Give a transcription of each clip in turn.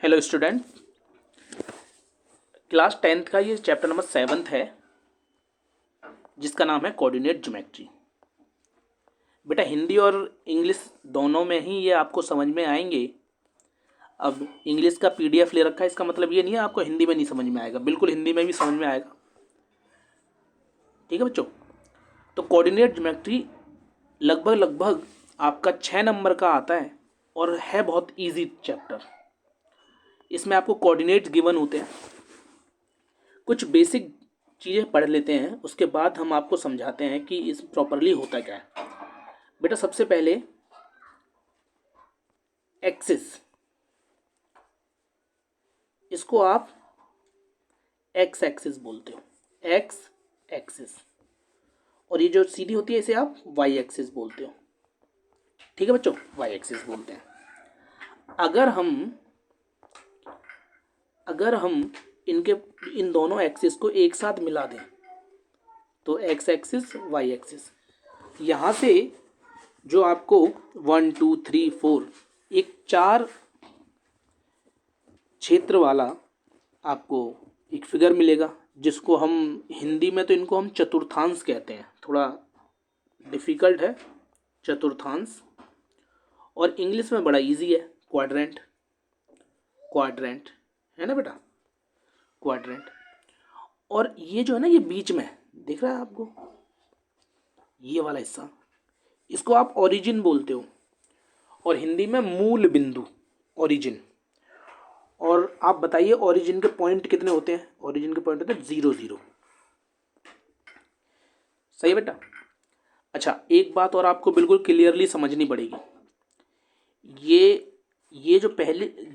Hello student, class 10th का ये chapter number 7 है जिसका नाम है कोऑर्डिनेट ज्योमेट्री। बेटा हिंदी और इंग्लिश दोनों में ही ये आपको समझ में आएंगे। अब इंग्लिश का पीडीएफ ले रखा है, इसका मतलब ये नहीं है आपको हिंदी में नहीं समझ में आएगा, बिल्कुल हिंदी में भी समझ में आएगा। ठीक है बच्चों, तो कोऑर्डिनेट ज्योमेट्री लगभग आपका 6 नंबर का आता है और है बहुत ईजी चैप्टर। इसमें आपको कोऑर्डिनेट्स गिवन होते हैं, कुछ बेसिक चीज़ें पढ़ लेते हैं, उसके बाद हम आपको समझाते हैं कि इस प्रॉपरली होता क्या है। बेटा सबसे पहले एक्सिस, इसको आप एक्स एक्सिस बोलते हो, एक्स एक्सिस, और ये जो सीधी होती है इसे आप वाई एक्सिस बोलते हो। ठीक है बच्चों, वाई एक्सिस बोलते हैं। अगर हम इन दोनों एक्सिस को एक साथ मिला दें तो एक्स एक्सिस वाई एक्सिस, यहाँ से जो आपको 1 2 3 4 एक 4 क्षेत्र वाला आपको एक फिगर मिलेगा, जिसको हम हिंदी में तो इनको हम चतुर्थांश कहते हैं, थोड़ा डिफिकल्ट है चतुर्थांश, और इंग्लिश में बड़ा इजी है क्वाड्रेंट। क्वाड्रेंट है ना बेटा, क्वाड्रेंट। और ये जो है ना, ये बीच में दिख रहा है आपको, ये वाला हिस्सा, इसको आप ओरिजिन बोलते हो, और हिंदी में मूल बिंदु, ओरिजिन। और आप बताइए ओरिजिन के पॉइंट कितने होते हैं? ओरिजिन के पॉइंट होते हैं 0 0। सही है बेटा। अच्छा, एक बात और आपको बिल्कुल क्लियरली समझनी पड़ेगी। ये जो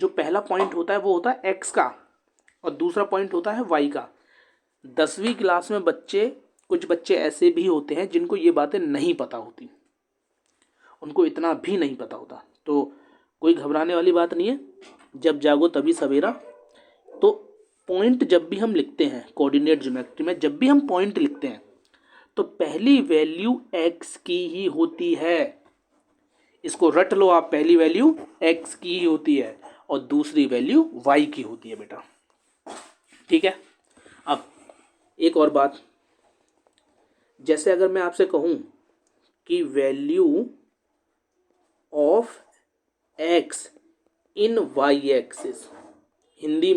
पहला पॉइंट होता है वो होता है एक्स का, और दूसरा पॉइंट होता है वाई का। 10वीं क्लास में कुछ बच्चे ऐसे भी होते हैं जिनको ये बातें नहीं पता होती, उनको इतना भी नहीं पता होता, तो कोई घबराने वाली बात नहीं है। जब जागो तभी सवेरा। तो पॉइंट जब भी हम लिखते हैं कोऑर्डिनेट ज्योमेट्री में, जब भी हम पॉइंट लिखते हैं तो पहली वैल्यू एक्स की ही होती है। इसको रट लो आप, पहली वैल्यू एक्स की ही होती है और दूसरी वैल्यू वाई की होती है बेटा। ठीक है। अब एक और बात, जैसे अगर मैं आपसे कहूं कि value of X in Y axis, Hindi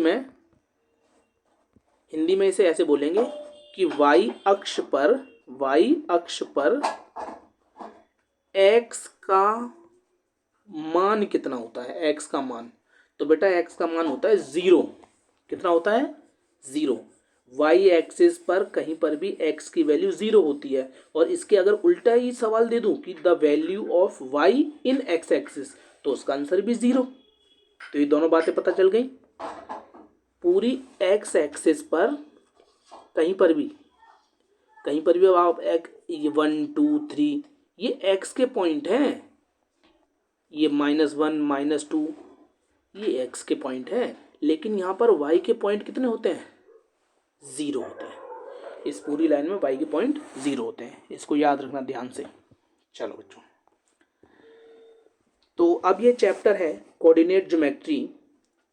में इसे ऐसे बोलेंगे कि वाई अक्ष पर एक्स का मान कितना होता है? एक्स का मान, तो बेटा एक्स का मान होता है 0। कितना होता है? 0। वाई एक्सिस पर कहीं पर भी एक्स की वैल्यू 0 होती है। और इसके अगर उल्टा ही सवाल दे दूं कि the value of Y in X axis, तो उसका आंसर भी 0। तो ये दोनों बातें पता चल गई। पूरी एक्स एक्सिस पर कहीं पर भी आप ये 1 2 3 ये एक्स के पॉइंट हैं, ये -1 -2 ये एक्स के पॉइंट हैं, लेकिन यहाँ पर वाई के पॉइंट कितने होते हैं? 0 होते हैं। इस पूरी लाइन में वाई के पॉइंट 0 होते हैं, इसको याद रखना ध्यान से। चलो बच्चों, तो अब ये चैप्टर है कोऑर्डिनेट ज्योमेट्री।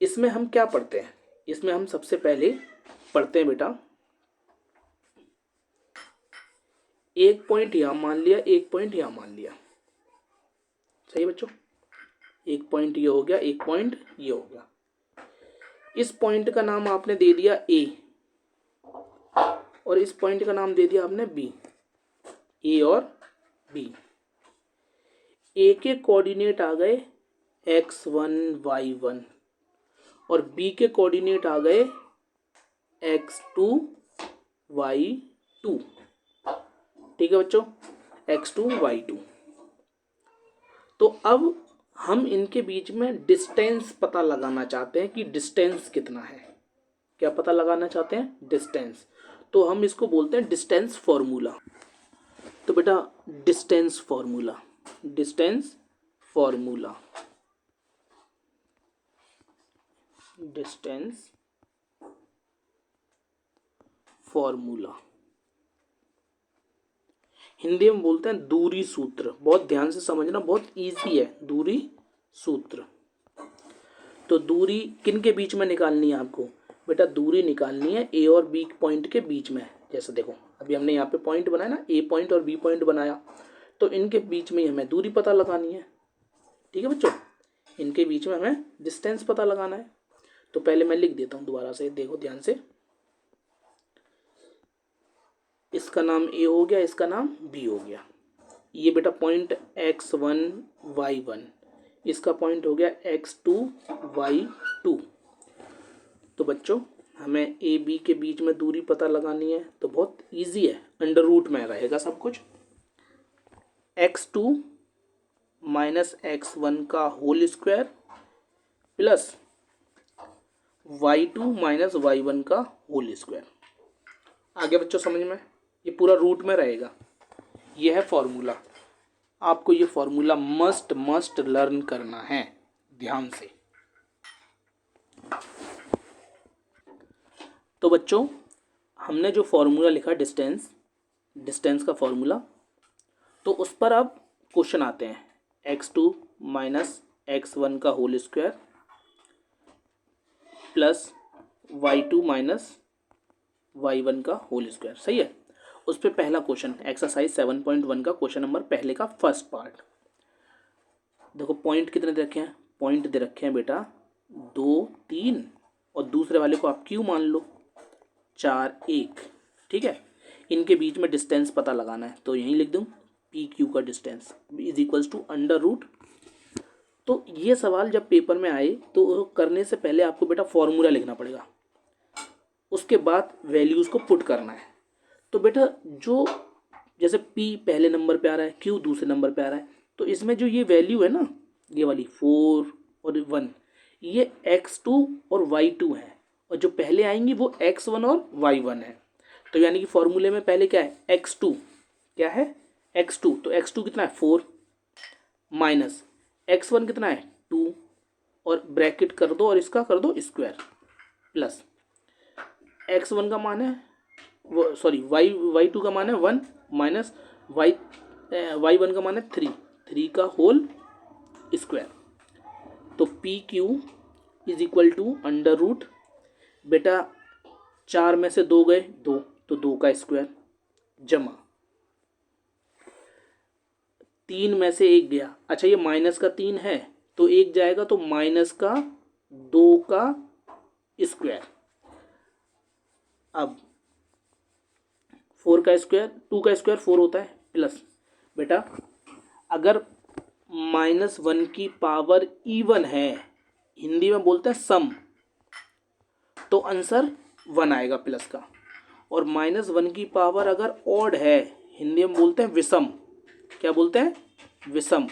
इसमें हम क्या पढ़ते हैं? इसमें हम सबसे पहले पढ़ते हैं बेटा, एक पॉइंट यहां मान लिया, एक पॉइंट यहां मान लिया। सही बच्चों, एक पॉइंट ये हो गया, एक पॉइंट ये हो गया। इस पॉइंट का नाम आपने दे दिया ए, और इस पॉइंट का नाम दे दिया आपने बी। ए और बी, ए के कोऑर्डिनेट आ गए x1 y1, और बी के कोऑर्डिनेट आ गए x2 y2। ठीक है बच्चों, x2 y2। तो अब हम इनके बीच में डिस्टेंस पता लगाना चाहते हैं कि डिस्टेंस कितना है। क्या पता लगाना चाहते हैं? डिस्टेंस। तो हम इसको बोलते हैं डिस्टेंस फॉर्मूला। तो बेटा डिस्टेंस फॉर्मूला हिंदी में बोलते हैं दूरी सूत्र। बहुत ध्यान से समझना, बहुत इजी है दूरी सूत्र। तो दूरी किन के बीच में निकालनी है आपको? बेटा दूरी निकालनी है ए और बी पॉइंट के बीच में। जैसे देखो अभी हमने यहाँ पे पॉइंट बनाया ना, ए पॉइंट और बी पॉइंट बनाया, तो इनके बीच में हमें दूरी पता लगानी है। ठीक है बच्चों, इनके बीच में हमें डिस्टेंस पता लगाना है। तो पहले मैं लिख देता हूँ दोबारा से, देखो ध्यान से। इसका नाम ए हो गया, इसका नाम बी हो गया। ये बेटा पॉइंट x1 y1, इसका पॉइंट हो गया x2 y2। तो बच्चों हमें ए बी के बीच में दूरी पता लगानी है, तो बहुत इजी है, अंडर रूट में रहेगा सब कुछ। x2 माइनस x1 का whole square plus y2 minus y1 का होल स्क्वायर। आगे बच्चों समझ में, ये पूरा रूट में रहेगा। ये है फॉर्मूला, आपको ये फॉर्मूला मस्ट लर्न करना है ध्यान से। तो बच्चों हमने जो फॉर्मूला लिखा डिस्टेंस का फॉर्मूला, तो उस पर अब क्वेश्चन आते हैं। x2 माइनस x1 का whole square plus y2 minus y1 का होल स्क्वायर, सही है। उस पर पहला क्वेश्चन एक्सरसाइज 7.1 का क्वेश्चन नंबर पहले का फर्स्ट पार्ट। देखो पॉइंट कितने दे रखे हैं? पॉइंट दे रखे हैं बेटा 2 3, और दूसरे वाले को आप क्यू मान लो 4 1। ठीक है, इनके बीच में डिस्टेंस पता लगाना है, तो यहीं लिख दूँ पी क्यू का distance is equals to under root. तो ये सवाल जब पेपर में आए तो करने से पहले आपको बेटा फॉर्मूला लिखना पड़ेगा, उसके बाद वैल्यूज़ को पुट करना है। तो बेटा जो जैसे P पहले नंबर पे आ रहा है, Q दूसरे नंबर पे आ रहा है, तो इसमें जो ये वैल्यू है ना, ये वाली 4 और 1, ये x2 और y2 है, और जो पहले आएंगी वो x1 और y1 है। तो यानी कि फॉर्मूले में पहले क्या है? x2, क्या है? x2, तो x2 कितना है? 4 माइनस x1 कितना है? 2, और ब्रैकेट कर दो और इसका कर दो स्क्वायर, प्लस x1 का मान है वो, सॉरी y2 का मान है 1 माइनस y1 का मान है 3 का होल स्क्वायर। तो P Q is equal to under root, बेटा 4 में से 2 गए 2, तो 2 का स्क्वायर, जमा 3 में से 1 गया, अच्छा ये माइनस का 3 है तो 1 जाएगा, तो माइनस का 2 का स्क्वायर। अब 4 का स्क्वायर, 2 का स्क्वायर 4 होता है, प्लस बेटा अगर -1 की पावर इवन है, हिंदी में बोलते हैं सम, तो आंसर 1 आएगा प्लस का। और -1 की पावर अगर ऑड है, हिंदी में बोलते हैं विषम, क्या बोलते हैं? विषम,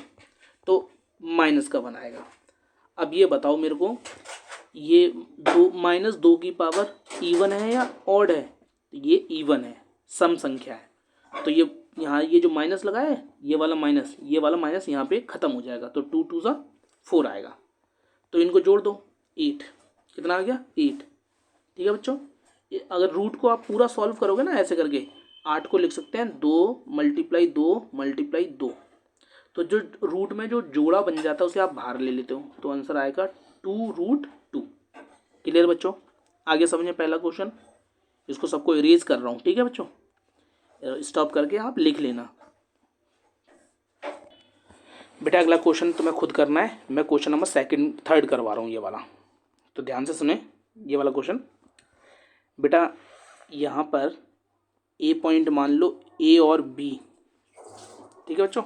तो माइनस का 1 आएगा। अब ये बताओ मेरे को, ये -2 की पावर इवन है या ऑड है? ये इवन है, सम संख्या है, तो ये यहाँ ये जो माइनस लगा है, ये वाला माइनस यहाँ पे ख़त्म हो जाएगा, तो 2 2 4 आएगा। तो इनको जोड़ दो, 8, कितना आ गया? 8। ठीक है बच्चों, अगर रूट को आप पूरा सॉल्व करोगे ना ऐसे करके, 8 को लिख सकते हैं 2 मल्टीप्लाई 2, तो जो रूट में जो जोड़ा बन जाता है उसे आप बाहर ले लेते हो, तो आंसर आएगा 2√2। क्लियर बच्चों? आगे समझे पहला क्वेश्चन, इसको सबको इरेज कर रहा हूँ, ठीक है बच्चों, स्टॉप करके आप लिख लेना। बेटा अगला क्वेश्चन तुम्हें खुद करना है, मैं क्वेश्चन नंबर 3 करवा रहा हूँ ये वाला, तो ध्यान से सुने ये वाला क्वेश्चन। बेटा यहाँ पर ए पॉइंट मान लो ए और बी, ठीक है बच्चों,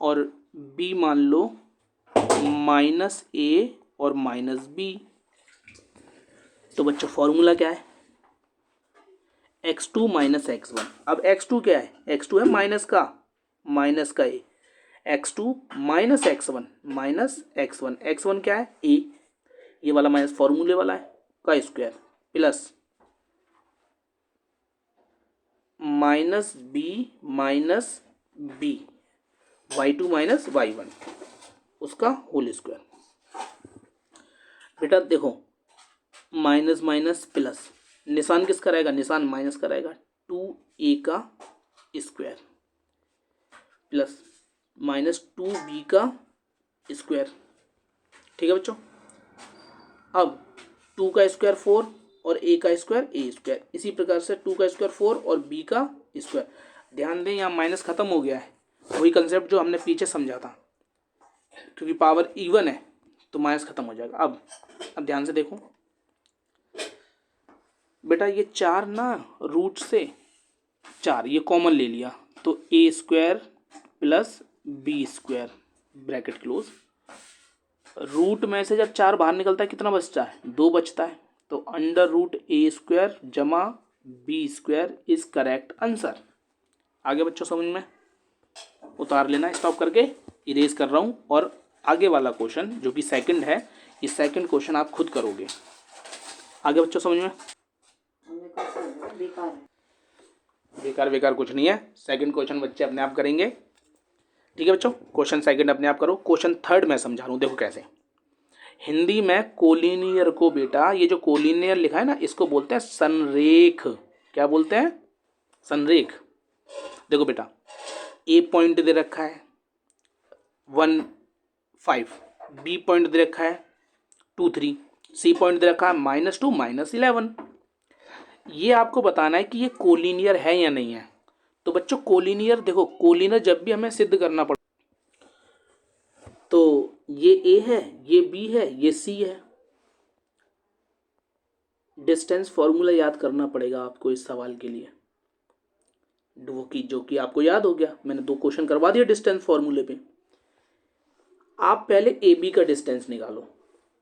और बी मान लो -a और -b। तो बच्चों फॉर्मूला क्या है? x2 minus x1। अब x2 क्या है? x2 है माइनस का a, x2 minus x1, x1 क्या है? a, ये वाला माइनस फॉर्मूले वाला है का square, plus -b y2 minus y1 उसका होल स्क्वायर। बेटा देखो माइनस माइनस प्लस, निशान किसका रहेगा? निशान माइनस का रहेगा, 2a का स्क्वायर प्लस -2b का स्क्वायर, ठीक है बच्चों। अब 2 का स्क्वायर 4 और a का स्क्वायर a स्क्वायर, इसी प्रकार से 2 का स्क्वायर 4 और b का स्क्वायर। ध्यान दें यहाँ माइनस खत्म हो गया है, वही कंसेप्ट जो हमने पीछे समझा था, क्योंकि पावर इवन है तो माइनस खत्म हो जाएगा। अब ध्यान से देखो बेटा, ये 4 ना रूट से 4 ये कॉमन ले लिया, तो a square plus b square bracket close. Root में से जब 4 बाहर निकलता है कितना बचता है? 2 बचता है, तो अंडर रूट a स्क्वायर जमा b square is correct answer. आगे बच्चों समझ में? उतार लेना, स्टॉप करके इरेज कर रहा हूँ, और आगे वाला क्वेश्चन जो कि सेकंड है, ये सेकंड क्वेश्चन आप खुद करोगे। आगे बच्चों समझ में? बेकार कुछ नहीं है, सेकंड क्वेश्चन बच्चे अपने आप करेंगे। ठीक है बच्चों, क्वेश्चन सेकंड अपने आप करो। क्वेश्चन थर्ड मैं समझा रहा हूँ, देखो कैसे। हिंदी में कोलिनियर को बेटा, ये जो कोलिनियर लिखा है ना, इसको बोलते हैं संरेख। क्या बोलते हैं? संरेख। देखो बेटा, ए पॉइंट दे रखा है 1 5, बी पॉइंट दे रखा है 2 3, सी पॉइंट दे रखा है -2 -11। ये आपको बताना है कि ये कोलिनियर है या नहीं है। तो बच्चों कोलिनियर, देखो कोलिनियर जब भी हमें सिद्ध करना पड़ता, तो ये ए है, ये बी है, ये सी है। डिस्टेंस फॉर्मूला याद करना पड़ेगा आपको इस सवाल के लिए, जो कि आपको याद हो गया, मैंने 2 क्वेश्चन करवा दिया डिस्टेंस फॉर्मूले पे। आप पहले ए बी का डिस्टेंस निकालो,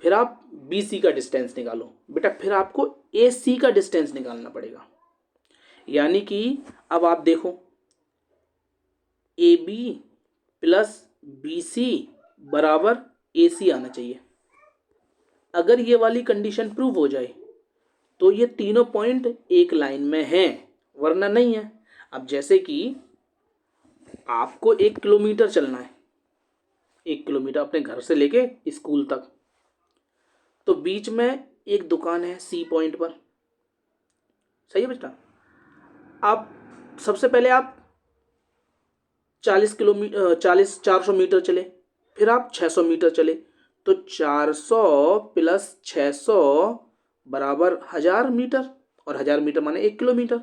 फिर आप बी सी का डिस्टेंस निकालो बेटा, फिर आपको ए सी का डिस्टेंस निकालना पड़ेगा। यानी कि अब आप देखो, A B plus B C बराबर ए सी आना चाहिए। अगर ये वाली कंडीशन प्रूव हो जाए तो ये तीनों पॉइंट एक लाइन में हैं, वरना नहीं है। अब जैसे कि आपको 1 किलोमीटर चलना है, 1 किलोमीटर अपने घर से लेके स्कूल तक, तो बीच में एक दुकान है सी पॉइंट पर, सही है बेटा। आप सबसे पहले आप 400 मीटर चले, फिर आप 600 मीटर चले, तो 400 प्लस 600 बराबर 1000 मीटर, और 1000 मीटर माने 1 किलोमीटर।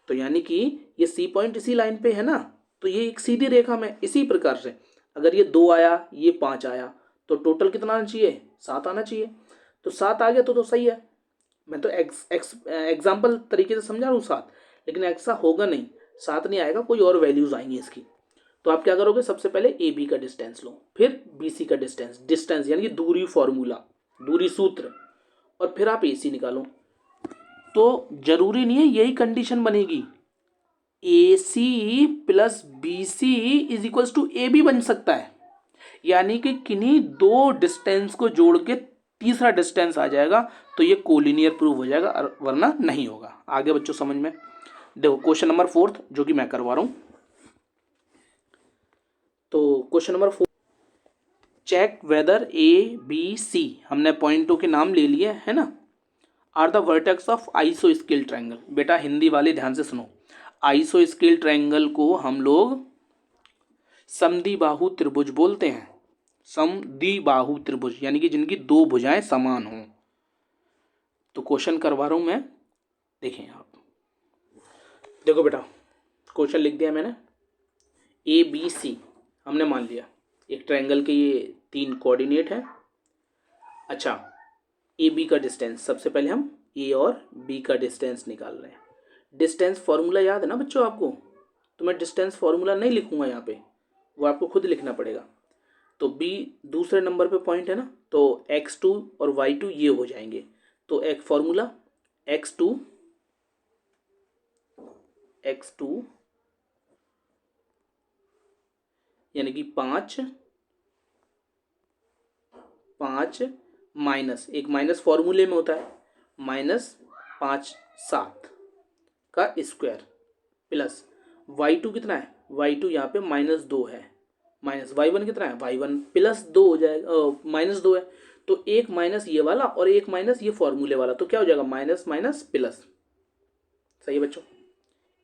तो यानी कि ये सी पॉइंट इसी लाइन पे है ना, तो ये एक सीधी रेखा में, इसी प्रकार से अगर ये 2 आया, ये 5 आया, तो टोटल कितना आना चाहिए? 7 आना चाहिए। तो 7 आ गया तो सही है। मैं तो एग्जाम्पल तरीके से समझा रहा हूँ 7, लेकिन ऐसा होगा नहीं, 7 नहीं आएगा, कोई और वैल्यूज आएंगी इसकी। तो आप क्या करोगे, सबसे पहले ए बी का डिस्टेंस लो, फिर बी सी का डिस्टेंस यानी कि दूरी फॉर्मूला, दूरी सूत्र, और फिर आप ए सी निकालो। तो जरूरी नहीं है यही कंडीशन बनेगी, A C plus B C is equals to A B बन सकता है। यानी कि किन्हीं 2 डिस्टेंस को जोड़ के तीसरा डिस्टेंस आ जाएगा, तो ये कोलिनियर प्रूव हो जाएगा, वरना नहीं होगा। आगे बच्चों समझ में? देखो क्वेश्चन नंबर 4 जो कि मैं करवा रहा हूं। तो question number 4, check whether A B C, हमने पॉइंटों के नाम ले लिए है ना, आर द वर्टेक्स ऑफ आइसो स्केल ट्रायंगल। बेटा हिंदी वाले ध्यान से सुनो, आइसो स्केल ट्रायंगल को हम लोग समद्विबाहु त्रिभुज बोलते हैं। समद्विबाहु त्रिभुज यानी कि जिनकी 2 भुजाएं समान हों। तो क्वेश्चन करवा रहा हूं मैं, देखें आप। देखो बेटा, क्वेश्चन लिख दिया मैंने, ए बी सी हमने मान लिया एक ट्रायंगल के ये 3 कोऑर्डिनेट है। अच्छा, ए बी का डिस्टेंस, सबसे पहले हम ए और बी का डिस्टेंस निकाल रहे हैं। डिस्टेंस फॉर्मूला याद है ना बच्चों आपको? तो मैं डिस्टेंस फॉर्मूला नहीं लिखूंगा यहाँ पे, वो आपको खुद लिखना पड़ेगा। तो बी दूसरे नंबर पे पॉइंट है ना, तो x2 और y2 ये हो जाएंगे। तो एक फॉर्मूला x2 यानी कि 5 माइनस, एक माइनस फॉर्मूले में होता है, -5 7 का स्क्वायर, प्लस y2 कितना है? y2 यहाँ पे -2 है, माइनस y1 कितना है? y1 +2 हो जाएगा, -2 है, तो एक माइनस ये वाला और एक माइनस ये फॉर्मूले वाला, तो क्या हो जाएगा? Minus minus plus. सही है बच्चों?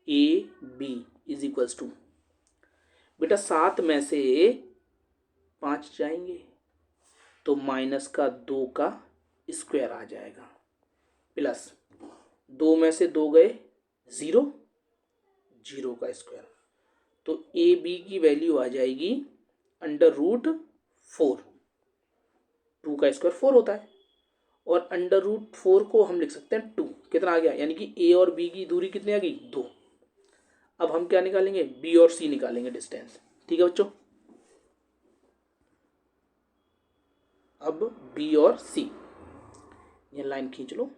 A B is equals to, बेटा 7 में से 5 जाएंगे, तो माइनस का 2 का स्क्वायर आ जाएगा, प्लस 2 में से 2 गए 0, 0 का स्क्वायर। तो ए बी की वैल्यू आ जाएगी √4। 2 का स्क्वायर 4 होता है, और √4 को हम लिख सकते हैं 2। कितना आ गया, यानी कि ए और बी की दूरी कितनी आ गई, 2। अब हम क्या निकालेंगे, बी और सी निकालेंगे डिस्टेंस। ठीक है बच्चों, अब बी और सी, ये लाइन खींच लो।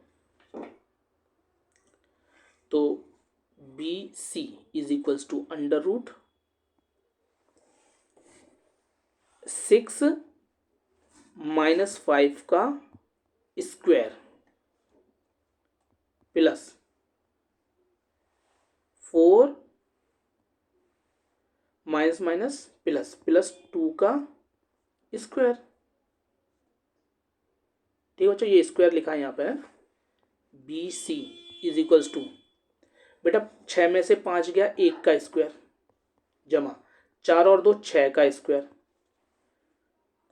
तो B C is equals to √6 - 5 का स्क्वायर प्लस 4 माइनस प्लस 2 का स्क्वायर। ठीक है बच्चों, ये स्क्वायर लिखा है यहाँ पे, B C is equals to, बेटा 6 में से 5 गया 1 का स्क्वायर, जमा 4 और 2 6 का स्क्वायर।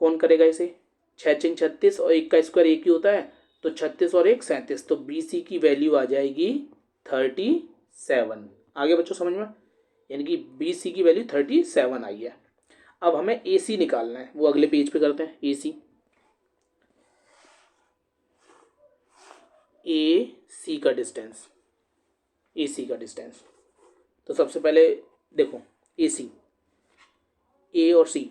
कौन करेगा इसे, 6 6 36 और 1 का स्क्वायर 1 ही होता है, तो 36 और 1 37। तो बी सी की वैल्यू आ जाएगी 37। आगे बच्चों समझ में, यानी कि बी सी की वैल्यू 37 आई है। अब हमें ए सी निकालना है, वो अगले पेज पे करते हैं। ए सी का डिस्टेंस, तो सबसे पहले देखो ए सी, ए और सी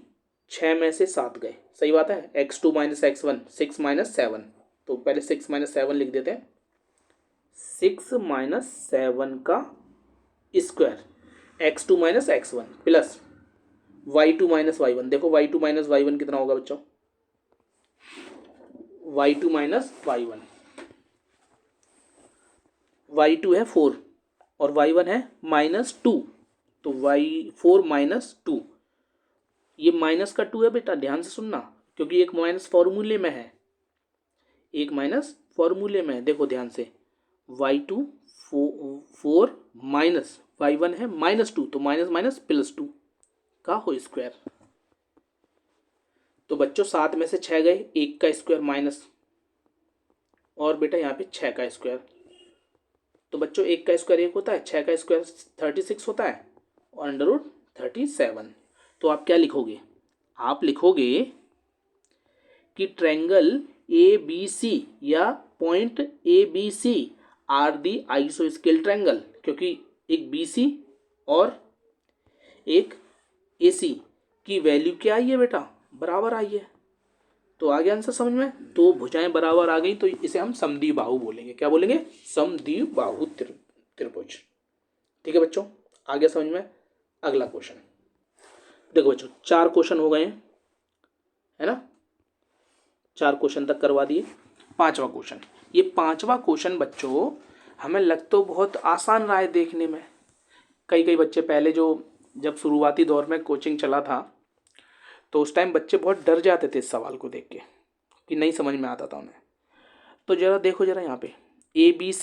6 में से 7 गए, सही बात है, x2 - x1 6 - 7। तो पहले 6 - 7 लिख देते हैं, 6 - 7 का square, x2 - x1 plus y2 - y1। देखो y2 - y1 कितना होगा बच्चों, y2 - y1, y2 है 4 और y1 है -2, तो y4 - 2। ये माइनस का 2 है बेटा, ध्यान से सुनना, क्योंकि एक माइनस फॉर्मूले में है, देखो ध्यान से, y2 4 माइनस y1 है -2, तो माइनस +2 का होल स्क्वायर। तो बच्चों 7 में से 6 गए, 1 का स्क्वायर माइनस, और बेटा यहाँ पे 6 का स्क्वायर। तो बच्चों 1 का स्क्वायर 1 होता है, 6 का स्क्वायर 36 होता है, और √37। तो आप क्या लिखोगे, आप लिखोगे कि ट्रायंगल ए बी सी या point A B C are the आइसोस्केल ट्रायंगल, क्योंकि एक बी सी और एक ए सी की वैल्यू क्या आई है बेटा, बराबर आई है। तो आ गया आंसर समझ में, तो भुजाएं बराबर आ गई, तो इसे हम समद्विबाहु बोलेंगे। क्या बोलेंगे, समद्विबाहु त्रिभुज। ठीक है बच्चों, आ गया समझ में। अगला क्वेश्चन देखो बच्चों, 4 क्वेश्चन हो गए हैं, है ना, 4 क्वेश्चन तक करवा दिए। 5वां क्वेश्चन, ये 5वां क्वेश्चन बच्चों हमें लग तो बहुत आसान रहा है देखने में। कई बच्चे पहले जब शुरुआती दौर में कोचिंग चला था, तो उस टाइम बच्चे बहुत डर जाते थे इस सवाल को देख के, कि नहीं समझ में आता था उन्हें। तो जरा देखो, जरा यहाँ पे ए बी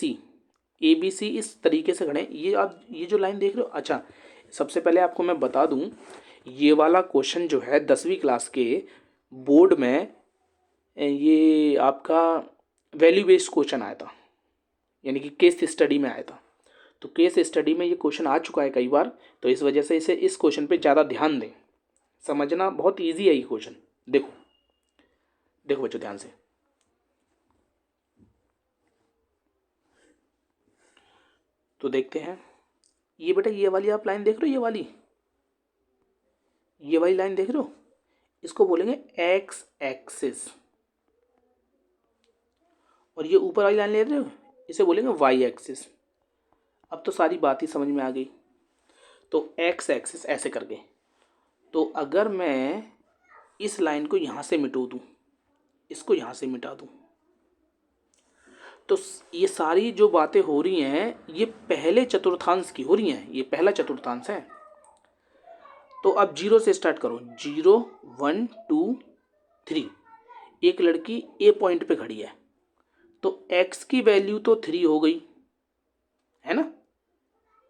सी इस तरीके से खड़े, ये आप ये जो लाइन देख रहे हो। अच्छा, सबसे पहले आपको मैं बता दूं, ये वाला क्वेश्चन जो है 10वीं क्लास के बोर्ड में, ये आपका वैल्यू बेस्ड क्वेश्चन आया था, यानी कि केस स्टडी में आया था। तो केस स्टडी में ये क्वेश्चन आ चुका है कई बार, तो इस वजह से इस क्वेश्चन पे ज़्यादा ध्यान दें, समझना बहुत ईजी है ये क्वेश्चन। देखो बच्चों ध्यान से, तो देखते हैं। ये बेटा ये वाली आप लाइन देख रहे हो, ये वाली लाइन देख रहे हो, इसको बोलेंगे एक्स एक्सिस, और ये ऊपर वाली लाइन ले रहे हो, इसे बोलेंगे वाई एक्सिस। अब तो सारी बात ही समझ में आ गई। तो एक्स एक्सिस ऐसे करके, तो अगर मैं इस लाइन को यहाँ से मिटो दूँ, इसको यहाँ से मिटा दूँ, तो ये सारी जो बातें हो रही हैं ये पहले चतुर्थांश की हो रही हैं, ये पहला चतुर्थांश है। तो अब 0 से स्टार्ट करो, 0 1 2 3। एक लड़की ए पॉइंट पे खड़ी है, तो x की वैल्यू तो 3 हो गई, है ना,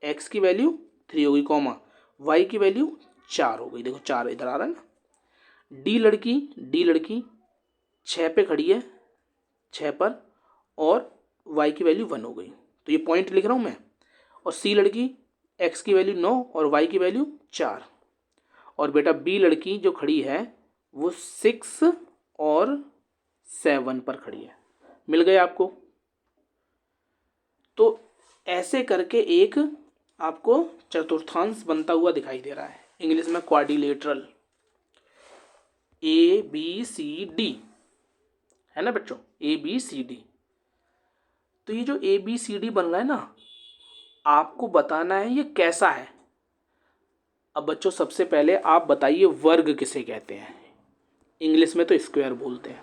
x की वैल्यू 3 हो गई, कॉमा y की वैल्यू 4 हो गई। देखो 4 इधर आ रहा है ना। डी लड़की 6 पे खड़ी है, 6 पर, और y की वैल्यू 1 हो गई, तो ये पॉइंट लिख रहा हूँ मैं। और C लड़की x की वैल्यू 9 और y की वैल्यू 4, और बेटा B लड़की जो खड़ी है वो 6 और 7 पर खड़ी है। मिल गए आपको? तो ऐसे करके एक आपको चतुर्थांश बनता हुआ दिखाई दे रहा है, इंग्लिश में क्वाड्रिलेटरल, ABCD, है ना बच्चों, ABCD। तो ये जो ABCD बन रहा है ना, आपको बताना है ये कैसा है। अब बच्चों सबसे पहले आप बताइए वर्ग किसे कहते हैं? इंग्लिश में तो स्क्वायर बोलते हैं।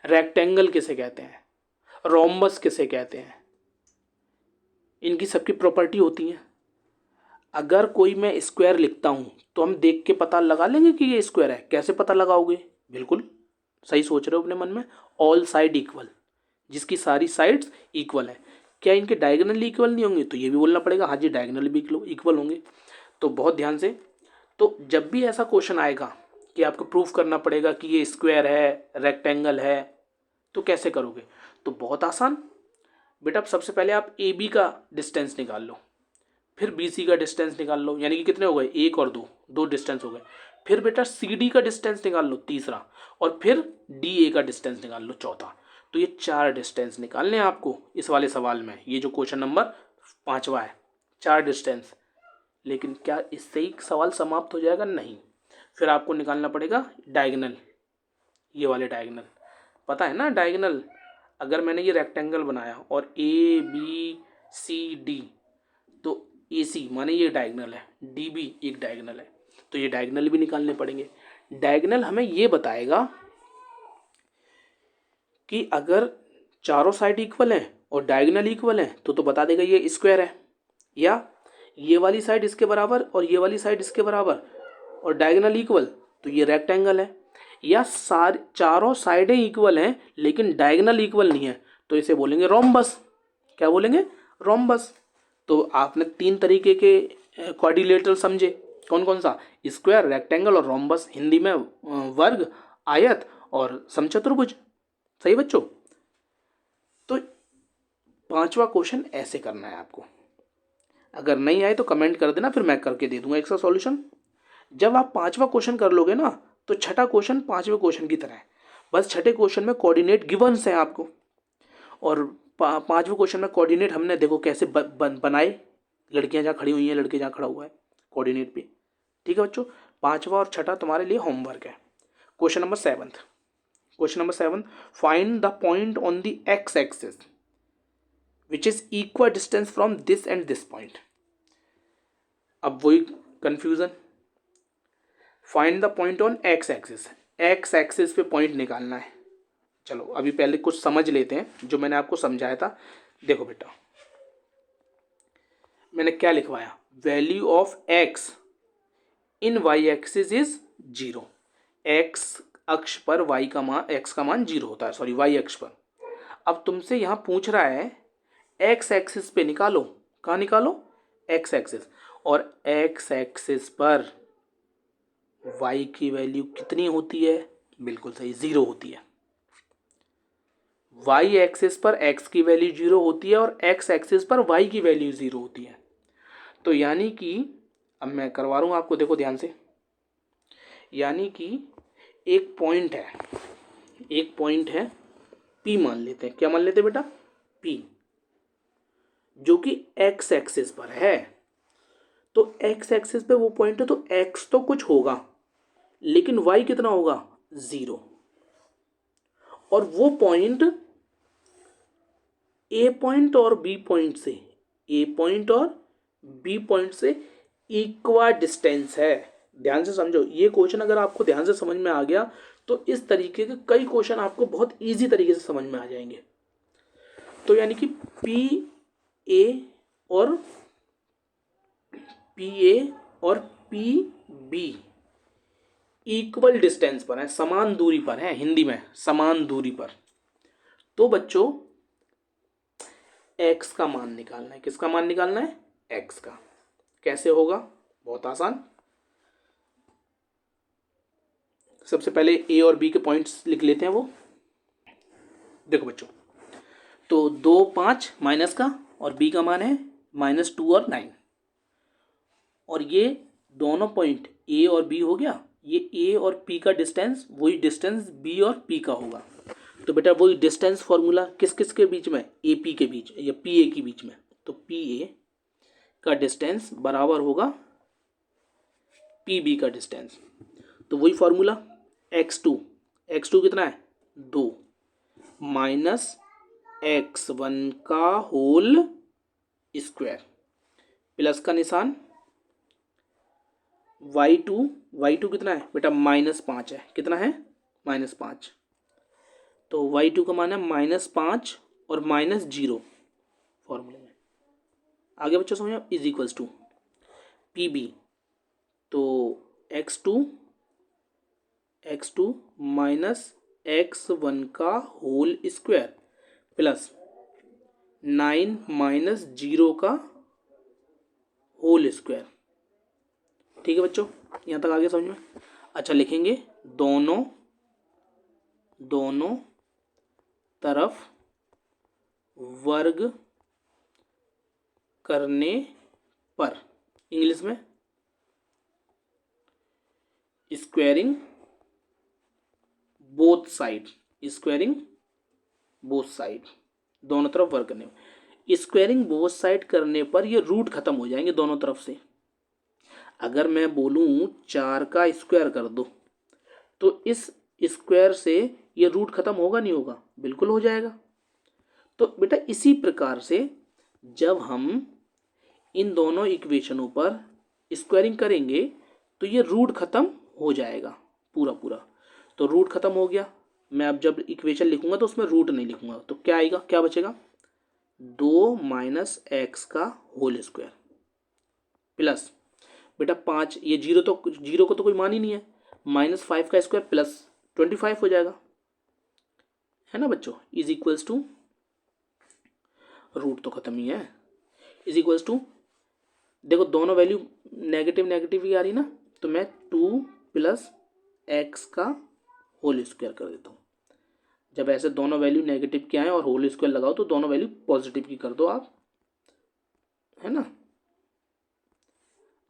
रेक्टेंगल किसे कहते हैं? रोम्बस किसे कहते हैं? इनकी सबकी प्रॉपर्टी होती है। अगर कोई मैं स्क्वायर लिखता हूं तो हम देख के पता लगा लेंगे कि ये स्क्वायर है। कैसे पता लगाओगे? बिल्कुल सही सोच रहे हो अपने मन में, ऑल साइड इक्वल, जिसकी सारी साइड्स इक्वल है। क्या इनके डायगोनल इक्वल नहीं होंगे? तो ये भी बोलना पड़ेगा हाँ जी डायगोनल भी इक्वल होंगे। तो बहुत ध्यान से, तो जब भी ऐसा क्वेश्चन आएगा कि आपको प्रूफ करना पड़ेगा कि ये स्क्वायर है, रेक्टेंगल है, तो कैसे करोगे? तो बहुत आसान बेटा, सबसे पहले आप ए बी का डिस्टेंस निकाल लो, फिर बी सी का डिस्टेंस निकाल लो, यानी कि कितने हो गए? 1 और 2, 2 डिस्टेंस हो गए। फिर बेटा सी डी का डिस्टेंस निकाल लो, तीसरा, और फिर डी ए का डिस्टेंस निकाल लो, चौथा। तो ये 4 डिस्टेंस निकालने हैं आपको इस वाले सवाल में। ये जो क्वेश्चन नंबर 5वां है, 4 डिस्टेंस। लेकिन क्या इससे ही सवाल समाप्त हो जाएगा? नहीं, फिर आपको निकालना पड़ेगा डायगोनल, ये वाले डायगोनल। पता है ना डायगोनल? अगर मैंने ये रेक्टेंगल बनाया और ए बी सी डी, तो ए सी माने ये डायगोनल है, डी बी एक डायगोनल है, तो ये डायगोनल भी निकालने पड़ेंगे। डायगोनल हमें ये बताएगा कि अगर चारों साइड इक्वल हैं और डायगोनल इक्वल हैं तो बता देगा ये स्क्वायर है, या ये वाली साइड इसके बराबर और ये वाली साइड इसके बराबर और डायगोनल इक्वल तो ये रेक्टेंगल है, या सारी चारों साइडें इक्वल हैं लेकिन डायगोनल इक्वल नहीं है तो इसे बोलेंगे रोम्बस। क्या बोलेंगे? रोम्बस। तो आपने 3 तरीके के क्वाड्रिलेटरल समझे, कौन कौन सा? स्क्वायर, रेक्टेंगल और रोम्बस। हिंदी में वर्ग, आयत और समचतुर्भुज। सही बच्चों? तो 5वां क्वेश्चन ऐसे करना है आपको। अगर नहीं आए तो कमेंट कर देना, फिर मैं करके दे दूंगा इसका सॉल्यूशन। जब आप 5वां क्वेश्चन कर लोगे ना तो छठा क्वेश्चन 5वें क्वेश्चन की तरह है, बस छठे क्वेश्चन में कोऑर्डिनेट गिवंस हैं आपको, और 5वें क्वेश्चन में कोऑर्डिनेट हमने देखो कैसे बनाए। लड़कियां जहाँ खड़ी हुई हैं, लड़के जहाँ खड़ा हुआ है, कोऑर्डिनेट पे। ठीक है बच्चों, 5वां और छठा तुम्हारे लिए होमवर्क है। Question number 7, find the point on the x axis which is equal distance from this and this point. अब वही confusion, find the point on x axis, x axis पे पॉइंट निकालना है। चलो अभी पहले कुछ समझ लेते हैं जो मैंने आपको समझाया था। देखो बेटा, मैंने क्या लिखवाया? Value of X in Y axis is 0। X अक्ष पर वाई का मान, एक्स का मान 0 होता है, सॉरी वाई अक्ष पर। अब तुमसे यहाँ पूछ रहा है एक्स एक्सिस पे निकालो। कहाँ निकालो? X axis. और एक्स एक्सिस पर y की वैल्यू कितनी होती है? बिल्कुल सही, 0 होती है। y एक्सिस पर x की वैल्यू 0 होती है और x एक्सिस पर y की वैल्यू 0 होती है। तो यानी कि अब मैं करवा रहा हूँ आपको, देखो ध्यान से। यानी कि एक पॉइंट है P मान लेते हैं। क्या मान लेते हैं बेटा? P, जो कि x एक्सिस पर है। तो x एक्सिस पे वो पॉइंट है तो x तो कुछ होगा, लेकिन y कितना होगा? 0। और वो पॉइंट ए पॉइंट और बी पॉइंट से इक्वा डिस्टेंस है। ध्यान से समझो, ये क्वेश्चन अगर आपको ध्यान से समझ में आ गया तो इस तरीके के कई क्वेश्चन आपको बहुत इजी तरीके से समझ में आ जाएंगे। तो यानी कि पी ए और पी बी इक्वल डिस्टेंस पर है, समान दूरी पर है, हिंदी में समान दूरी पर। तो बच्चों x का मान निकालना है। किसका मान निकालना है? x का। कैसे होगा? बहुत आसान। सबसे पहले ए और बी के पॉइंट्स लिख लेते हैं वो। देखो बच्चों, तो 2 5 माइनस का और बी का मान है -2 और 9, और ये दोनों पॉइंट ए और बी हो गया। ये ए और पी का डिस्टेंस वही डिस्टेंस बी और पी का होगा। तो बेटा वही डिस्टेंस फॉर्मूला किस किस के बीच में, ए पी के बीच या पी ए के बीच में। तो पी ए का डिस्टेंस बराबर होगा पी बी का डिस्टेंस। तो वही फॉर्मूला x2 कितना है 2 माइनस x1 का होल स्क्वायर प्लस का निशान y2 कितना है बेटा -5 है। कितना है -5। तो y2 का मान है -5 और -0 फॉर्मूले में। आगे बच्चों समझो, is equals to P B, तो x2 माइनस x1 का होल स्क्वायर प्लस 9 माइनस 0 का होल स्क्वायर। ठीक है बच्चों, यहाँ तक आगे समझ में। अच्छा, लिखेंगे दोनों तरफ वर्ग करने पर, इंग्लिश में स्क्वायरिंग बोथ साइड, दोनों तरफ वर्ग करने पर। स्क्वायरिंग बोथ साइड करने पर ये रूट खत्म हो जाएंगे दोनों तरफ से। अगर मैं बोलूं 4 का स्क्वायर कर दो, तो इस स्क्वायर से ये रूट खत्म होगा नहीं होगा, बिल्कुल हो जाएगा। तो बेटा इसी प्रकार से जब हम इन दोनों इक्वेशनों पर स्क्वायरिंग करेंगे तो ये रूट खत्म हो जाएगा पूरा। तो रूट खत्म हो गया। मैं अब जब इक्वेशन लिखूंगा तो उसमें रूट नहीं लिखूंगा, तो क्या आएगा, क्या बचेगा 2 माइनस एक्स का होल स्क्वायर प्लस बेटा 5, ये जीरो को तो कोई मान ही नहीं है, -5 का स्क्वायर प्लस 25 हो जाएगा, है ना बच्चों। इज इक्वल्स टू, रूट तो खत्म ही है, इज इक्वल्स टू, देखो दोनों वैल्यू नेगेटिव ही आ रही ना, तो मैं 2 प्लस एक्स का होल स्क्वायर कर देता हूँ। जब ऐसे दोनों वैल्यू नेगेटिव के आए और होल स्क्वायर लगाओ तो दोनों वैल्यू पॉजिटिव की कर दो आप, है ना।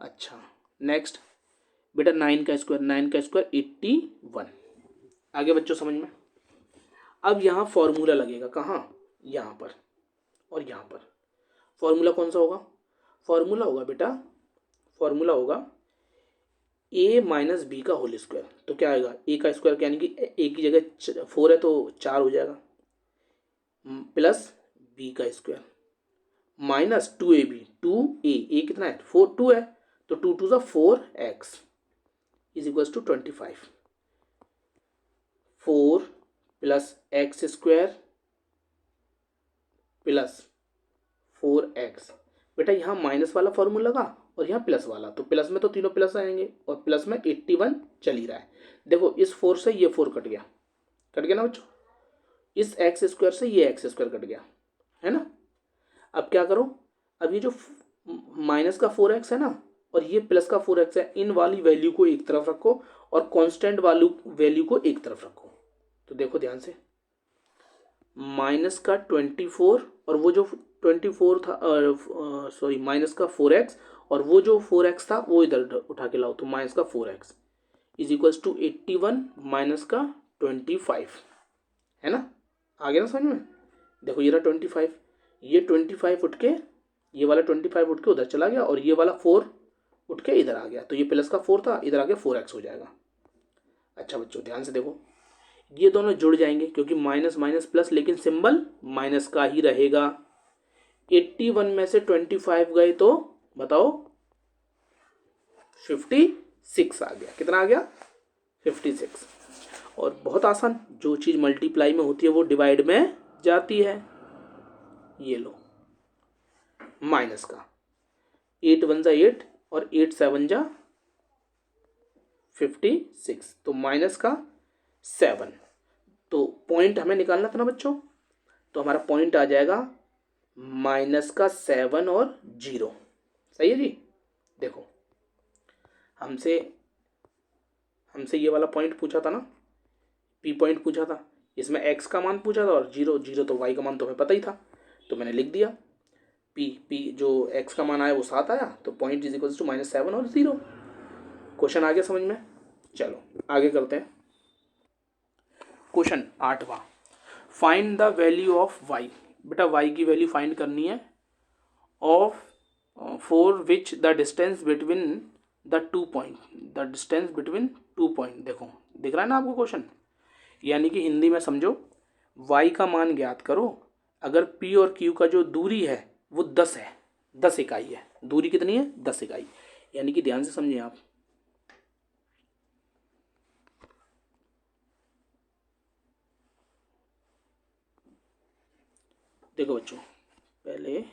अच्छा, नेक्स्ट बेटा 9 का स्क्वायर 81। आगे बच्चों समझ में। अब यहाँ फॉर्मूला लगेगा, कहाँ, यहाँ पर और यहाँ पर। फॉर्मूला कौन सा होगा, फॉर्मूला होगा a माइनस बी का होल स्क्वायर। तो क्या आएगा, a का स्क्वायर यानी कि a की जगह 4 है तो 4 हो जाएगा, प्लस b का स्क्वायर माइनस 2ab, 2a कितना है 2 है, तो 2 2 4x is equals to 25। 4 plus X square plus 4x। बेटा यहाँ माइनस वाला फॉर्मूला लगा और यहाँ प्लस वाला, तो प्लस में तो तीनों प्लस आएंगे और प्लस में 81 चल ही रहा है। देखो इस 4 से ये 4 कट गया ना बच्चों, इस एक्स स्क्वायर से ये एक्स स्क्वायर कट गया, है ना। अब क्या करो, अब ये जो माइनस का 4x है ना और ये प्लस का 4x है, इन वाली वैल्यू को एक तरफ रखो और कांस्टेंट वैल्यू को एक तरफ रखो। तो देखो ध्यान से, माइनस का 24 और वो जो 24 था, सॉरी माइनस का 4x और वो जो 4x था वो इधर उठा के लाओ, तो माइनस का 4x is equals to 81 minus का 25, है ना। आगे ना समझ में। देखो ये रहा 25, ये 25 उठ के, ये वाला 25 उठ के उधर चला गया और ये वाला 4 उठ के इधर आ गया, तो ये प्लस का 4 था, इधर आके 4x हो जाएगा। अच्छा बच्चों ध्यान से देखो, ये दोनों जुड़ जाएंगे क्योंकि माइनस माइनस प्लस, लेकिन सिंबल माइनस का ही रहेगा। 81 में से 25 गए तो बताओ 56 आ गया। कितना आ गया 56। और बहुत आसान, जो चीज़ मल्टीप्लाई में होती है वो डिवाइड में जाती है। ये लो माइनस का 8 1 जा 8 और 8 7 जा 56, तो माइनस का 7। तो पॉइंट हमें निकालना था ना बच्चों, तो हमारा पॉइंट आ जाएगा माइनस का 7 और 0। सही है जी। देखो हमसे ये वाला पॉइंट पूछा था ना, पी पॉइंट पूछा था, इसमें एक्स का मान पूछा था और जीरो, जीरो तो वाई का मान तो हमें पता ही था, तो मैंने लिख दिया पी जो एक्स का मान आया वो 7 आया, तो पॉइंट इज इक्वल्स टू -7 और 0। क्वेश्चन आ गया समझ में। चलो आगे करते हैं। क्वेश्चन 8वां, find the value of Y. बेटा वाई की वैल्यू फाइंड करनी है of for which the distance between the 2 point, the distance between 2 point. देखो दिख रहा है ना आपको क्वेश्चन, यानी कि हिंदी में समझो, y का मान ज्ञात करो अगर p और q का जो दूरी है वो 10 है, 10 इकाई है। दूरी कितनी है? 10 इकाई। यानी कि ध्यान से समझिए आप, देखो बच्चों, पहले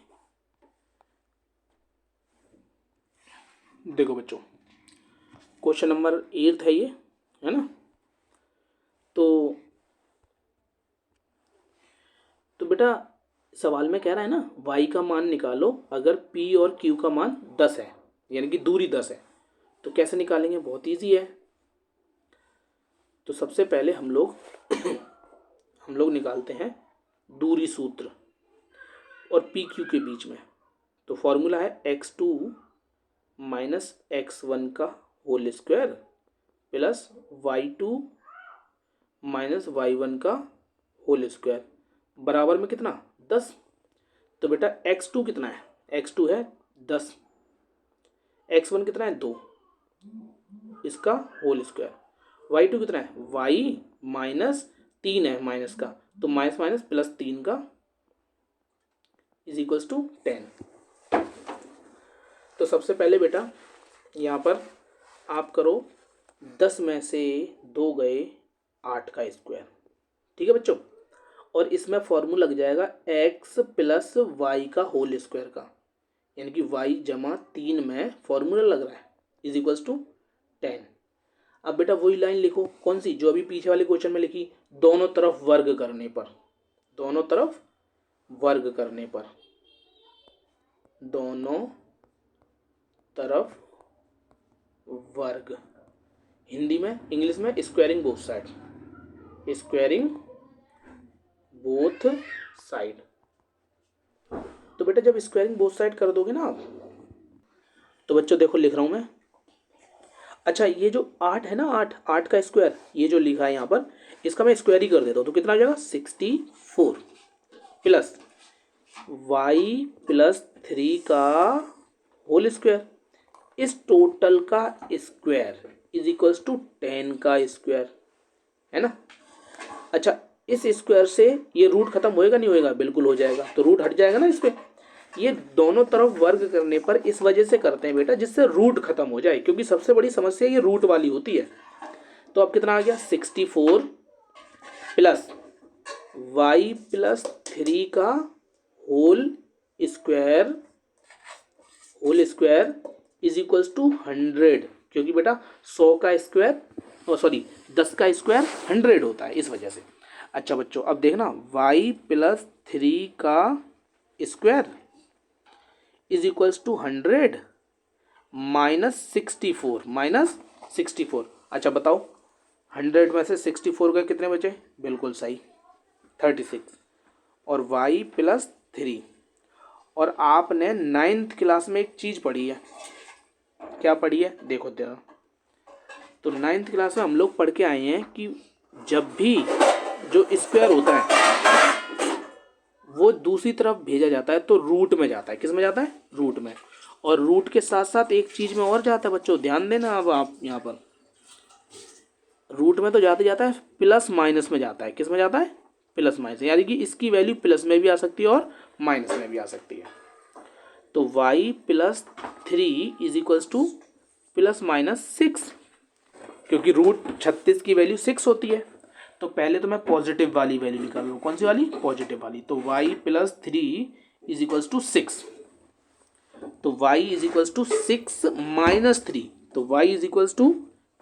देखो बच्चों, क्वेश्चन नंबर 8 है ये, है ना। तो बेटा सवाल में कह रहा है ना y का मान निकालो अगर p और q का मान 10 है, यानी कि दूरी 10 है। तो कैसे निकालेंगे? बहुत इजी है। तो सबसे पहले हम लोग निकालते हैं दूरी सूत्र और पी क्यू के बीच में। तो फॉर्मूला है x2 माइनस x1 का whole square plus y2 minus y1 का होल स्क्वायर बराबर में कितना? 10। तो बेटा x2 कितना है? x2 है 10, x1 कितना है? 2, इसका होल स्क्वायर। y2 कितना है? y माइनस 3 है माइनस का, तो माइनस माइनस प्लस 3 का इज इक्वल्स टू 10। तो सबसे पहले बेटा यहाँ पर आप करो 10 में से 2 गए 8 का स्क्वायर, ठीक है बच्चों। और इसमें फॉर्मूला लग जाएगा x प्लस वाई का होल स्क्वायर का, यानी कि y जमा 3 में फॉर्मूला लग रहा है इज इक्वल्स टू 10। अब बेटा वही लाइन लिखो, कौन सी? जो अभी पीछे वाले क्वेश्चन में लिखी, दोनों तरफ वर्ग करने पर, दोनों तरफ वर्ग करने पर, दोनों तरफ वर्ग, हिंदी में, इंग्लिश में squaring both side, squaring both side. तो बेटा जब स्क्वायरिंग बोथ साइड कर दोगे ना आप, तो बच्चों देखो लिख रहा हूं मैं। अच्छा ये जो 8 है ना, 8 का स्क्वायर, ये जो लिखा है यहाँ पर, इसका मैं स्क्वायर ही कर देता हूँ। तो कितना आ जाएगा? 64 प्लस y प्लस 3 का होल स्क्वायर, इस टोटल का स्क्वायर इज इक्वल्स टू 10 का स्क्वायर, है ना। अच्छा इस स्क्वायर से ये रूट खत्म होएगा नहीं होएगा? बिल्कुल हो जाएगा, तो रूट हट जाएगा ना इस पे। ये दोनों तरफ वर्ग करने पर इस वजह से करते हैं बेटा जिससे रूट खत्म हो जाए, क्योंकि सबसे बड़ी समस्या ये रूट वाली होती है। तो अब कितना आ गया? 64 प्लस y प्लस 3 का whole square is equals to 100, क्योंकि बेटा 100 का स्क्वायर, सॉरी 10 का स्क्वायर 100 होता है, इस वजह से। अच्छा बच्चों अब देखना, y प्लस 3 का square is equals to 100 minus 64। अच्छा बताओ 100 में से 64 का कितने बचे? बिल्कुल सही 36। और y प्लस 3, और आपने 9th क्लास में एक चीज़ पढ़ी है, क्या पढ़ी है? देखो तेरा, तो 9th क्लास में हम लोग पढ़ के आए हैं कि जब भी जो स्क्वायर होता है वो दूसरी तरफ भेजा जाता है तो रूट में जाता है। किस में जाता है? रूट में। और रूट के साथ साथ एक चीज़ में और जाता है बच्चों, ध्यान देना। अब आप यहाँ पर रूट में तो जाते जाता है, प्लस माइनस में जाता है। किस में जाता है? प्लस माइनस, यानी कि इसकी वैल्यू प्लस में भी आ सकती है और माइनस में भी आ सकती है। तो y plus 3 is equals two plus minus 6, क्योंकि रूट 36 की वैल्यू 6 होती है। तो पहले तो मैं पॉजिटिव वाली वैल्यू निकाल लूँ। कौन सी वाली? पॉजिटिव वाली। तो y plus 3 is equals to 6, तो y is equals to 6 minus 3, तो y इज इक्वल्स टू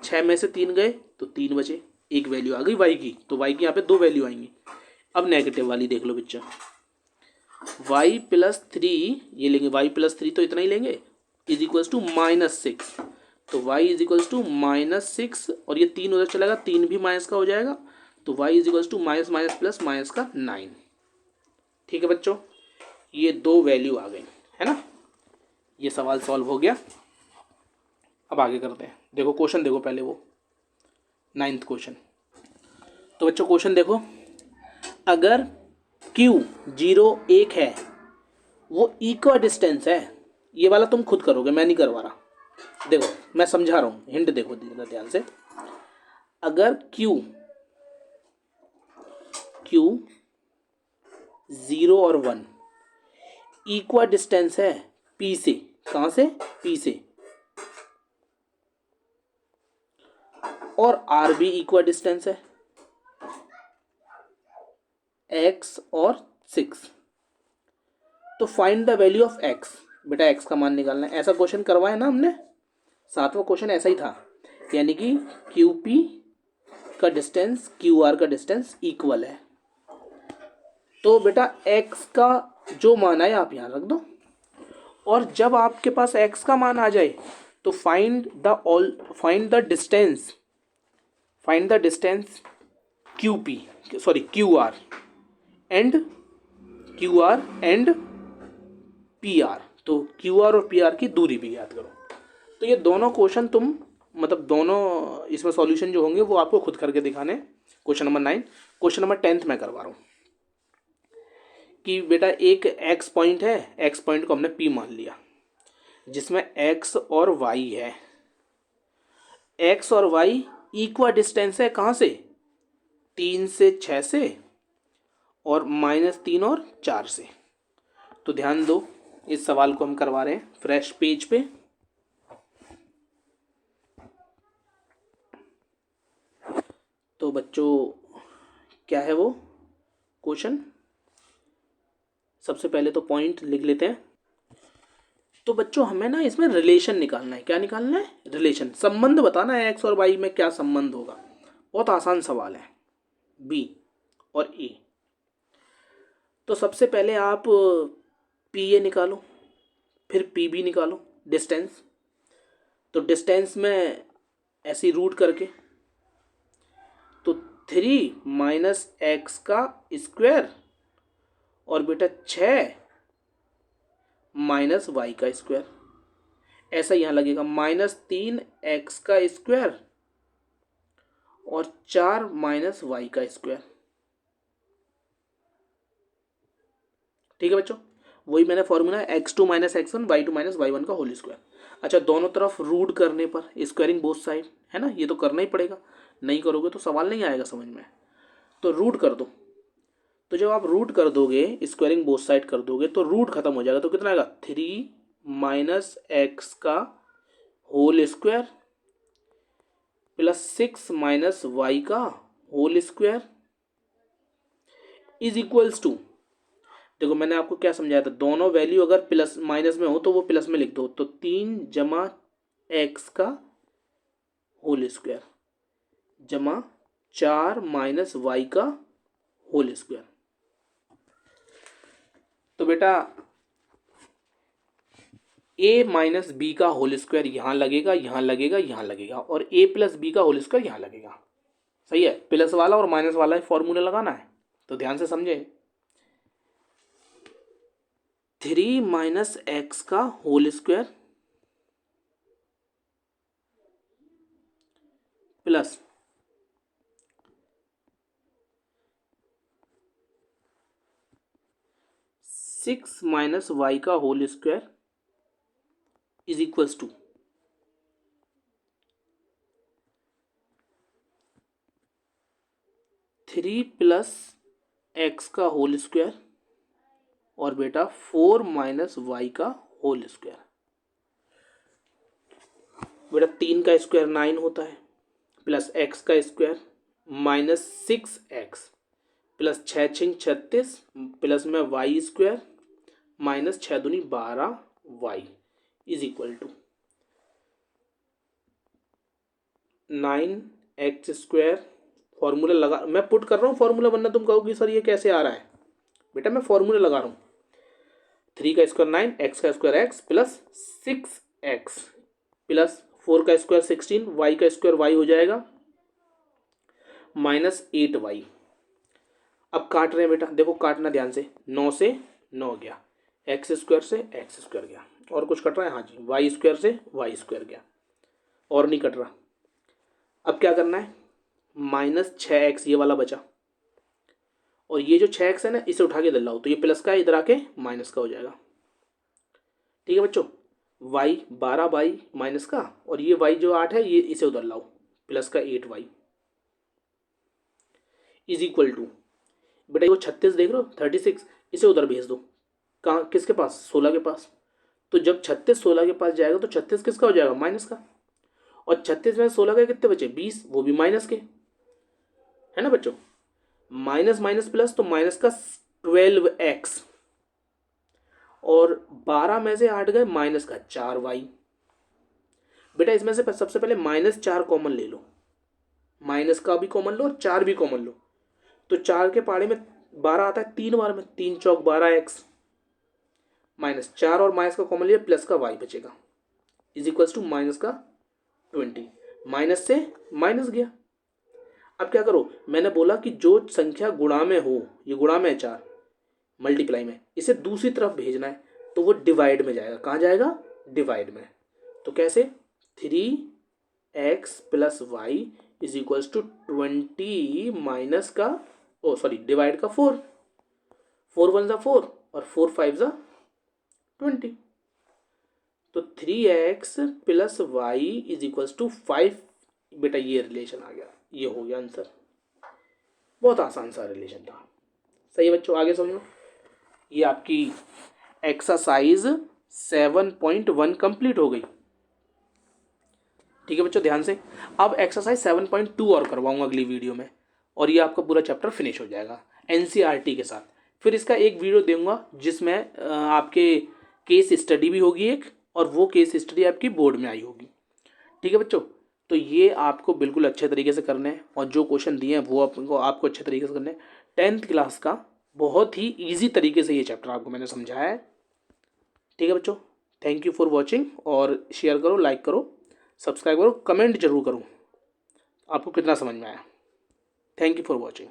6 में से 3 गए तो 3 बचे, एक वैल्यू आ गई y की। तो y की यहाँ पे 2 वैल्यू आएंगी। अब नेगेटिव वाली देख लो बच्चा, y प्लस 3 ये लेंगे, y प्लस 3 तो इतना ही लेंगे, इज इक्वल्स टू माइनस 6। तो y इज इक्वल्स टू -6 और ये 3 उधर चलेगा, 3 भी माइनस का हो जाएगा, तो y is equals to minus minus plus minus का 9। ठीक है बच्चों, ये दो वैल्यू आ गई है ना। ये सवाल सॉल्व हो गया। अब आगे करते हैं। देखो क्वेश्चन देखो पहले, वो 9th क्वेश्चन। तो बच्चों क्वेश्चन देखो, अगर Q 0 1 है, वो इक्वा डिस्टेंस है। ये वाला तुम खुद करोगे, मैं नहीं करवा रहा। देखो मैं समझा रहा हूँ, हिंट देखो ध्यान से। अगर Q 0 और 1 इक्वा डिस्टेंस है P से, कहाँ से? P से, और R भी इक्वा डिस्टेंस है X और 6, तो find the value of X। बेटा X का मान निकालना है। ऐसा क्वेश्चन करवाया ना हमने, 7वां क्वेश्चन ऐसा ही था, यानी कि QP का डिस्टेंस QR का डिस्टेंस इक्वल है। तो बेटा X का जो मान है आप यहाँ रख दो, और जब आपके पास X का मान आ जाए तो find the distance QP sorry QR and PR। तो QR और PR की दूरी भी याद करो। तो ये दोनों क्वेश्चन तुम मतलब दोनों इसमें सॉल्यूशन जो होंगे वो आपको खुद करके दिखाने। Question number 9, question number 10th मैं करवा रहा हूँ कि बेटा एक X पॉइंट है, X पॉइंट को हमने P मान लिया, जिसमें X और Y है। X और Y इक्वा डिस्टेंस है कहाँ से? 3 से 6 से, और -3 और 4 से। तो ध्यान दो, इस सवाल को हम करवा रहे हैं फ्रेश पेज पे। तो बच्चों क्या है वो क्वेश्चन, सबसे पहले तो पॉइंट लिख लेते हैं। तो बच्चों हमें ना इसमें रिलेशन निकालना है। क्या निकालना है? रिलेशन, संबंध बताना है एक्स और वाई में क्या संबंध होगा। बहुत आसान सवाल है, बी और ए। तो सबसे पहले आप पी ए निकालो, फिर पी बी निकालो डिस्टेंस। तो डिस्टेंस में ऐसी रूट करके, तो 3 - x का स्क्वायर और बेटा 6 - y का स्क्वायर। ऐसा यहाँ लगेगा -3 x का स्क्वायर और 4 - y का स्क्वायर। ठीक है बच्चों, वही मैंने formula x2 - x1 y2 - y1 का होल स्क्वायर। अच्छा, दोनों तरफ रूट करने पर स्क्वायरिंग बोथ साइड है ना, ये तो करना ही पड़ेगा, नहीं करोगे तो सवाल नहीं आएगा समझ में। तो रूट कर दो। तो जब आप रूट कर दोगे, स्क्वायरिंग बोथ साइड कर दोगे, तो रूट खत्म हो जाएगा। तो कितना आएगा? 3 - x का होल स्क्वायर प्लस 6 - y का whole square is equals to, देखो मैंने आपको क्या समझाया था, दोनों वैल्यू अगर प्लस माइनस में हो तो वो प्लस में लिख दो। तो 3 जमा x का होल स्क्वायर जमा 4 - y का होल स्क्वायर। तो बेटा a - b का होल स्क्वायर यहाँ लगेगा, यहाँ लगेगा, यहाँ लगेगा, और a + b का होल स्क्वायर यहाँ लगेगा। सही है, प्लस वाला और माइनस वाला फॉर्मूला लगाना है, तो ध्यान से समझे। 3 - x का होल स्क्वायर प्लस 6 - y का whole square is equals to 3 + x का होल स्क्वायर और बेटा 4 - y का होल स्क्वायर। बेटा 3 का स्क्वायर 9 होता है, प्लस x का स्क्वायर -6x प्लस 6 × 36 प्लस में y स्क्वायर माइनस 6 दूनी 12y is equal to 9x square. Formula लगा, मैं पुट कर रहा हूँ फॉर्मूला, वरना तुम कहोगे सर ये कैसे आ रहा है। बेटा मैं फॉर्मूला लगा रहा हूँ, 3 का स्क्वायर 9, x का square x plus 6x plus 4 का स्क्वायर 16, वाई का स्क्वायर वाई हो जाएगा -8y। अब काट रहे हैं बेटा, देखो काटना ध्यान से, 9 से 9 गया, एक्स स्क्वायर से एक्स स्क्वायर गया, और कुछ कट रहा है, हाँ जी, वाई स्क्वायर से वाई स्क्वायर गया, और नहीं कट रहा। अब क्या करना है, -6x ये वाला बचा, और ये जो 6x है ना, इसे उठा के इधर लाओ, तो ये प्लस का इधर आके माइनस का हो जाएगा। ठीक है बच्चों, y 12y माइनस का, और ये y जो 8 है ये इसे उधर लाओ, प्लस का 8y इज इक्वल टू, बेटा वो 36 देख रहे हो, 36, इसे उधर भेज दो, कहाँ, किसके पास, 16 के पास। तो जब 36 16 के पास जाएगा तो 36 किसका हो जाएगा, माइनस का, और 36 में 16 के कितने बचे, 20, वो भी माइनस के, है ना बच्चों। माइनस माइनस प्लस, तो माइनस का 12x, और 12 में से 8 गए, माइनस का 4y। बेटा इसमें से सबसे पहले -4 कॉमन ले लो, माइनस का भी कॉमन लो और 4 भी कॉमन लो, तो 4 के पाड़े में 12 आता है 3 बार में, 3 चौक 12x, -4 और माइनस का कॉमन लिया, प्लस का y बचेगा, इज इक्वल्स टू माइनस का 20, माइनस से माइनस गया। अब क्या करो, मैंने बोला कि जो संख्या गुणा में हो, ये गुणा में है 4, मल्टीप्लाई में, इसे दूसरी तरफ भेजना है, तो वो डिवाइड में जाएगा, कहाँ जाएगा, डिवाइड में। तो कैसे, 3x + y is equals to 20 minus का, ओ सॉरी, डिवाइड का 4, 4 1 = 4 और 4 5 = 20, तो 3x + y is equals to 5। बेटा ये रिलेशन आ गया, ये हो गया आंसर, बहुत आसान सा रिलेशन था। सही है बच्चों, आगे समझो। ये आपकी एक्सरसाइज 7.1 कंप्लीट हो गई। ठीक है बच्चों, ध्यान से। अब एक्सरसाइज 7.2 और करवाऊंगा अगली वीडियो में, और ये आपका पूरा चैप्टर फिनिश हो जाएगा एनसीईआरटी के साथ। फिर इसका एक वीडियो दूंगा जिसमें आपके केस स्टडी भी होगी एक, और वो केस स्टडी आपकी बोर्ड में आई होगी। ठीक है बच्चों, तो ये आपको बिल्कुल अच्छे तरीके से करने हैं, और जो क्वेश्चन दिए हैं वो आपको अच्छे तरीके से करने हैं। 10th क्लास का बहुत ही ईजी तरीके से ये चैप्टर आपको मैंने समझाया है। ठीक है बच्चों, थैंक यू फॉर वॉचिंग, और शेयर करो, लाइक करो, सब्सक्राइब करो, कमेंट जरूर करो आपको कितना समझ में आया। Thank you for watching.